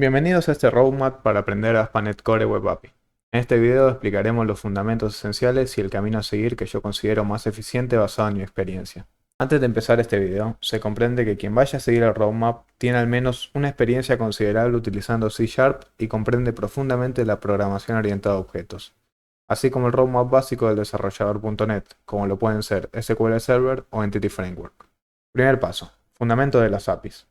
Bienvenidos a este roadmap para aprender ASP.NET Core Web API. En este video explicaremos los fundamentos esenciales y el camino a seguir que yo considero más eficiente basado en mi experiencia. Antes de empezar este video, se comprende que quien vaya a seguir el roadmap tiene al menos una experiencia considerable utilizando C# y comprende profundamente la programación orientada a objetos, así como el roadmap básico del desarrollador.NET, como lo pueden ser SQL Server o Entity Framework. Primer paso: fundamento de las APIs.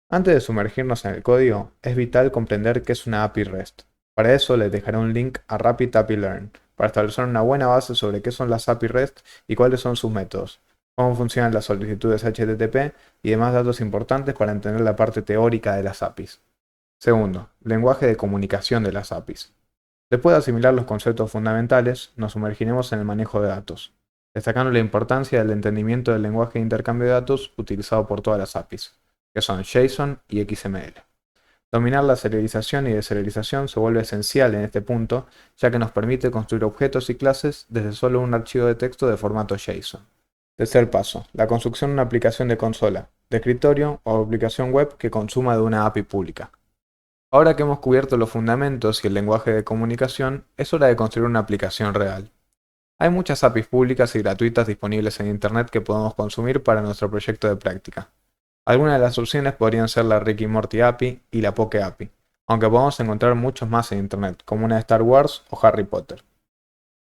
Antes de sumergirnos en el código, es vital comprender qué es una API REST. Para eso les dejaré un link a Rapid API Learn, para establecer una buena base sobre qué son las API REST y cuáles son sus métodos, cómo funcionan las solicitudes HTTP y demás datos importantes para entender la parte teórica de las APIs. Segundo, lenguaje de comunicación de las APIs. Después de asimilar los conceptos fundamentales, nos sumergiremos en el manejo de datos, destacando la importancia del entendimiento del lenguaje de intercambio de datos utilizado por todas las APIs, que son JSON y XML. Dominar la serialización y deserialización se vuelve esencial en este punto, ya que nos permite construir objetos y clases desde solo un archivo de texto de formato JSON. Tercer paso: la construcción de una aplicación de consola, de escritorio o aplicación web que consuma de una API pública. Ahora que hemos cubierto los fundamentos y el lenguaje de comunicación, es hora de construir una aplicación real. Hay muchas APIs públicas y gratuitas disponibles en Internet que podemos consumir para nuestro proyecto de práctica. Algunas de las opciones podrían ser la Rick y Morty API y la Poke API, aunque podemos encontrar muchos más en Internet, como una de Star Wars o Harry Potter.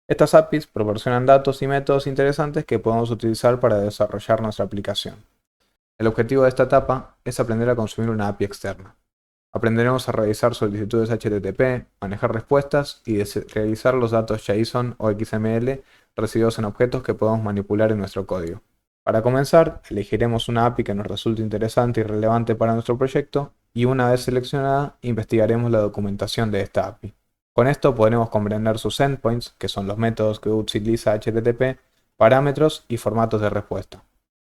Estas APIs proporcionan datos y métodos interesantes que podemos utilizar para desarrollar nuestra aplicación. El objetivo de esta etapa es aprender a consumir una API externa. Aprenderemos a realizar solicitudes HTTP, manejar respuestas y realizar los datos JSON o XML recibidos en objetos que podemos manipular en nuestro código. Para comenzar, elegiremos una API que nos resulte interesante y relevante para nuestro proyecto, y una vez seleccionada, investigaremos la documentación de esta API. Con esto podremos comprender sus endpoints, que son los métodos que utiliza HTTP, parámetros y formatos de respuesta.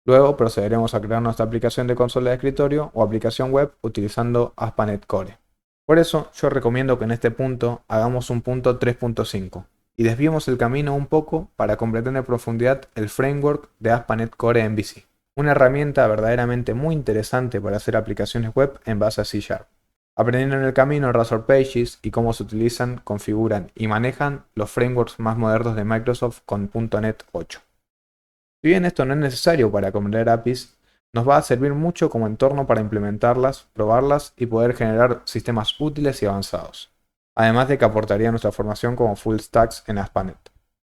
Luego procederemos a crear nuestra aplicación de consola de escritorio o aplicación web utilizando ASP.NET Core. Por eso, yo recomiendo que en este punto hagamos un punto 3.5 y desviemos el camino un poco para comprender en profundidad el framework de ASP.NET Core MVC, una herramienta verdaderamente muy interesante para hacer aplicaciones web en base a C#. Aprendiendo en el camino Razor Pages y cómo se utilizan, configuran y manejan los frameworks más modernos de Microsoft con .NET 8. Si bien esto no es necesario para comprender APIs, nos va a servir mucho como entorno para implementarlas, probarlas y poder generar sistemas útiles y avanzados, además de que aportaría nuestra formación como full stacks en ASP.NET.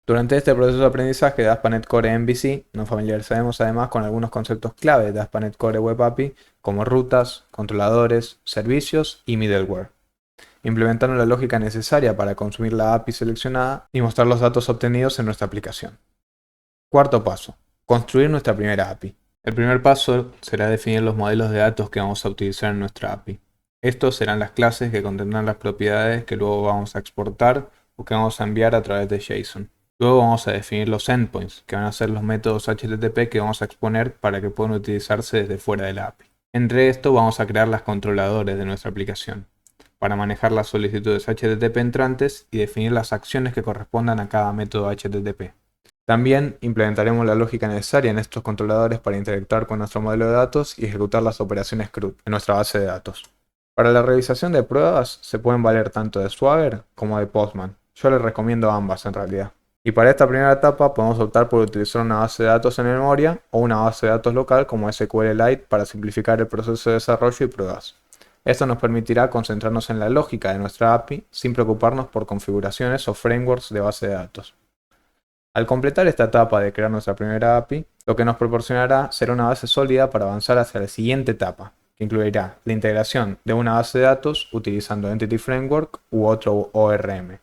Durante este proceso de aprendizaje de ASP.NET Core MVC, nos familiarizaremos además con algunos conceptos clave de ASP.NET Core Web API, como rutas, controladores, servicios y middleware, implementando la lógica necesaria para consumir la API seleccionada y mostrar los datos obtenidos en nuestra aplicación. Cuarto paso: construir nuestra primera API. El primer paso será definir los modelos de datos que vamos a utilizar en nuestra API. Estos serán las clases que contendrán las propiedades que luego vamos a exportar o que vamos a enviar a través de JSON. Luego vamos a definir los endpoints, que van a ser los métodos HTTP que vamos a exponer para que puedan utilizarse desde fuera de la API. Entre esto vamos a crear las controladores de nuestra aplicación, para manejar las solicitudes HTTP entrantes y definir las acciones que correspondan a cada método HTTP. También implementaremos la lógica necesaria en estos controladores para interactuar con nuestro modelo de datos y ejecutar las operaciones CRUD en nuestra base de datos. Para la realización de pruebas se pueden valer tanto de Swagger como de Postman. Yo les recomiendo ambas en realidad. Y para esta primera etapa podemos optar por utilizar una base de datos en memoria o una base de datos local como SQLite para simplificar el proceso de desarrollo y pruebas. Esto nos permitirá concentrarnos en la lógica de nuestra API sin preocuparnos por configuraciones o frameworks de base de datos. Al completar esta etapa de crear nuestra primera API, lo que nos proporcionará será una base sólida para avanzar hacia la siguiente etapa, que incluirá la integración de una base de datos utilizando Entity Framework u otro ORM.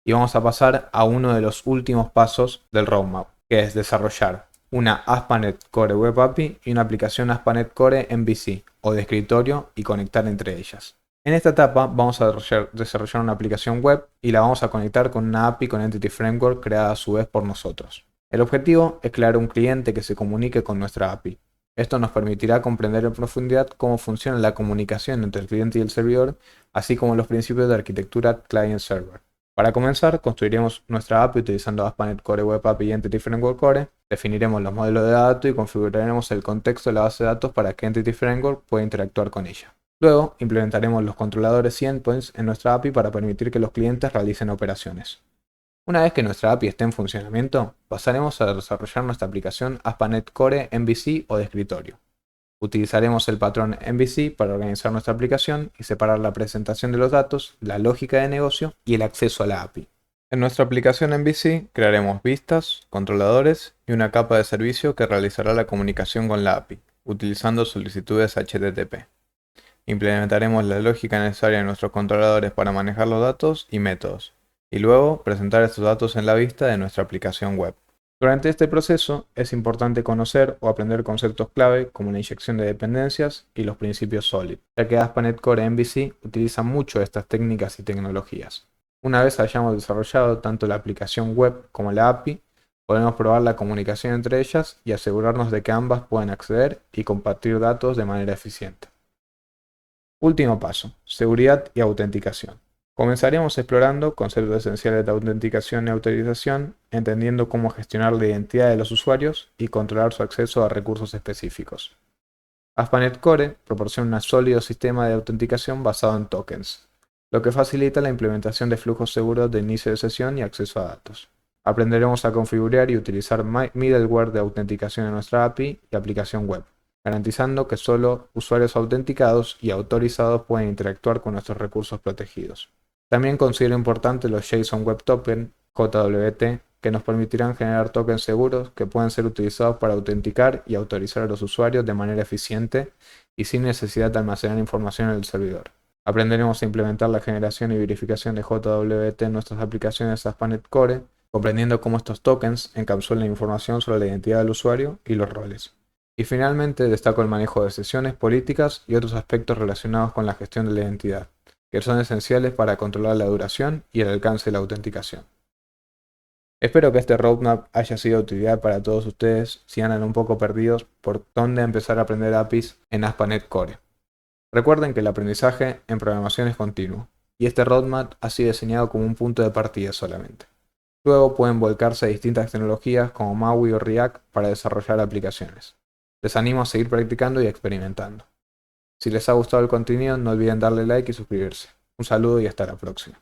Y vamos a pasar a uno de los últimos pasos del roadmap, que es desarrollar una ASP.NET Core Web API y una aplicación ASP.NET Core MVC o de escritorio y conectar entre ellas. En esta etapa vamos a desarrollar una aplicación web y la vamos a conectar con una API con Entity Framework creada a su vez por nosotros. El objetivo es crear un cliente que se comunique con nuestra API. Esto nos permitirá comprender en profundidad cómo funciona la comunicación entre el cliente y el servidor, así como los principios de arquitectura client-server. Para comenzar, construiremos nuestra API utilizando ASP.NET Core Web API y Entity Framework Core, definiremos los modelos de datos y configuraremos el contexto de la base de datos para que Entity Framework pueda interactuar con ella. Luego, implementaremos los controladores y endpoints en nuestra API para permitir que los clientes realicen operaciones. Una vez que nuestra API esté en funcionamiento, pasaremos a desarrollar nuestra aplicación ASP.NET Core MVC o de escritorio. Utilizaremos el patrón MVC para organizar nuestra aplicación y separar la presentación de los datos, la lógica de negocio y el acceso a la API. En nuestra aplicación MVC crearemos vistas, controladores y una capa de servicio que realizará la comunicación con la API, utilizando solicitudes HTTP. Implementaremos la lógica necesaria en nuestros controladores para manejar los datos y métodos, y luego presentar estos datos en la vista de nuestra aplicación web. Durante este proceso es importante conocer o aprender conceptos clave como la inyección de dependencias y los principios SOLID, ya que ASP.NET Core MVC utiliza mucho estas técnicas y tecnologías. Una vez hayamos desarrollado tanto la aplicación web como la API, podemos probar la comunicación entre ellas y asegurarnos de que ambas pueden acceder y compartir datos de manera eficiente. Último paso, seguridad y autenticación. Comenzaremos explorando conceptos esenciales de autenticación y autorización, entendiendo cómo gestionar la identidad de los usuarios y controlar su acceso a recursos específicos. ASP.NET Core proporciona un sólido sistema de autenticación basado en tokens, lo que facilita la implementación de flujos seguros de inicio de sesión y acceso a datos. Aprenderemos a configurar y utilizar middleware de autenticación en nuestra API y aplicación web, garantizando que solo usuarios autenticados y autorizados pueden interactuar con nuestros recursos protegidos. También considero importante los JSON Web Token, JWT, que nos permitirán generar tokens seguros que pueden ser utilizados para autenticar y autorizar a los usuarios de manera eficiente y sin necesidad de almacenar información en el servidor. Aprenderemos a implementar la generación y verificación de JWT en nuestras aplicaciones ASP.NET Core, comprendiendo cómo estos tokens encapsulan información sobre la identidad del usuario y los roles. Y finalmente destaco el manejo de sesiones, políticas y otros aspectos relacionados con la gestión de la identidad, que son esenciales para controlar la duración y el alcance de la autenticación. Espero que este roadmap haya sido de utilidad para todos ustedes si andan un poco perdidos por dónde empezar a aprender APIs en ASP.NET Core. Recuerden que el aprendizaje en programación es continuo, y este roadmap ha sido diseñado como un punto de partida solamente. Luego pueden volcarse a distintas tecnologías como MAUI o React para desarrollar aplicaciones. Les animo a seguir practicando y experimentando. Si les ha gustado el contenido, no olviden darle like y suscribirse. Un saludo y hasta la próxima.